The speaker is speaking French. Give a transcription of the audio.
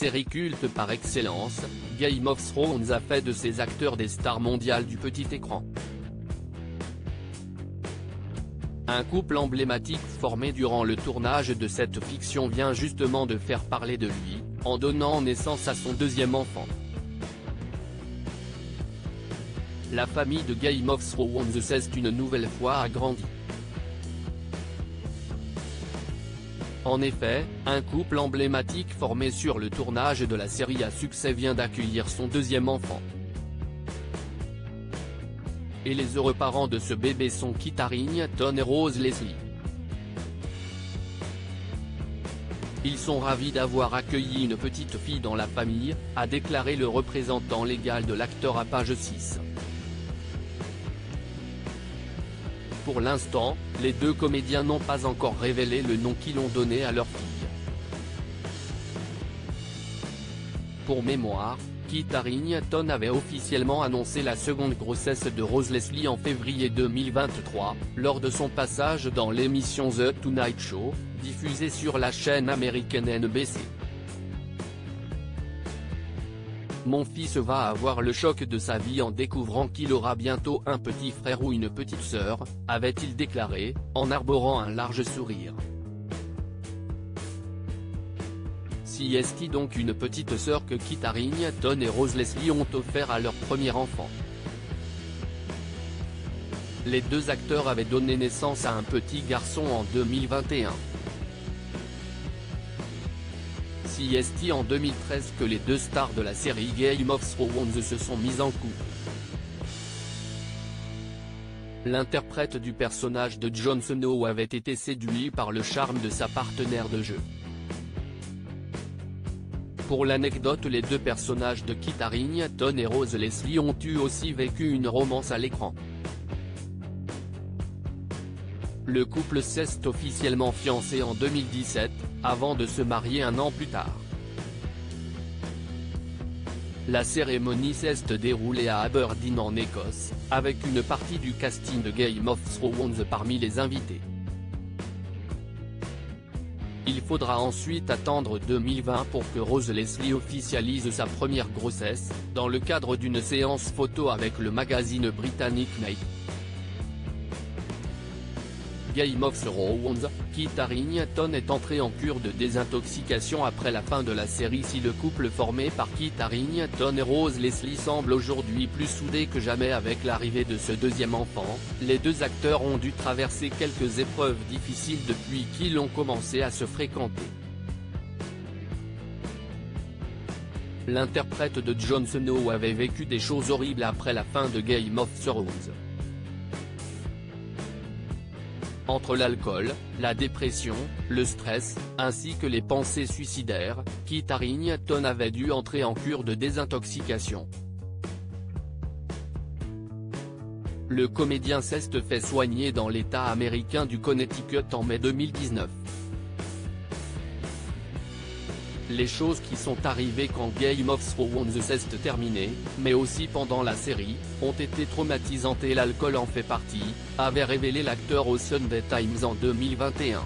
série culte par excellence, Game of Thrones a fait de ces acteurs des stars mondiales du petit écran. Un couple emblématique formé durant le tournage de cette fiction vient justement de faire parler de lui, en donnant naissance à son deuxième enfant. La famille de Game of Thrones s'est une nouvelle fois agrandie. En effet, un couple emblématique formé sur le tournage de la série à succès vient d'accueillir son deuxième enfant. Et les heureux parents de ce bébé sont Kit Harington et Rose Leslie. Ils sont ravis d'avoir accueilli une petite fille dans la famille, a déclaré le représentant légal de l'acteur à page 6. Pour l'instant, les deux comédiens n'ont pas encore révélé le nom qu'ils ont donné à leur fille. Pour mémoire, Kit Harington avait officiellement annoncé la seconde grossesse de Rose Leslie en février 2023, lors de son passage dans l'émission The Tonight Show, diffusée sur la chaîne américaine NBC. Mon fils va avoir le choc de sa vie en découvrant qu'il aura bientôt un petit frère ou une petite sœur, avait-il déclaré, en arborant un large sourire. Si est-il donc une petite sœur que Kit Harington et Rose Leslie ont offert à leur premier enfant. Les deux acteurs avaient donné naissance à un petit garçon en 2021. Si est-il en 2013 que les deux stars de la série Game of Thrones se sont mises en couple. L'interprète du personnage de Jon Snow avait été séduit par le charme de sa partenaire de jeu. Pour l'anecdote, les deux personnages de Kit Harington et Rose Leslie ont eu aussi vécu une romance à l'écran. Le couple s'est officiellement fiancé en 2017, avant de se marier un an plus tard. La cérémonie s'est déroulée à Aberdeen en Écosse, avec une partie du casting de Game of Thrones parmi les invités. Il faudra ensuite attendre 2020 pour que Rose Leslie officialise sa première grossesse, dans le cadre d'une séance photo avec le magazine britannique Night. Game of Thrones, Kit Harington est entré en cure de désintoxication après la fin de la série. Si le couple formé par Kit Harington et Rose Leslie semble aujourd'hui plus soudé que jamais avec l'arrivée de ce deuxième enfant, les deux acteurs ont dû traverser quelques épreuves difficiles depuis qu'ils ont commencé à se fréquenter. L'interprète de Jon Snow avait vécu des choses horribles après la fin de Game of Thrones. Entre l'alcool, la dépression, le stress, ainsi que les pensées suicidaires, Kit Harington avait dû entrer en cure de désintoxication. Le comédien s'est fait soigner dans l'État américain du Connecticut en mai 2019. Les choses qui sont arrivées quand Game of Thrones s'est terminé, mais aussi pendant la série, ont été traumatisantes et l'alcool en fait partie, avait révélé l'acteur au Sunday Times en 2021.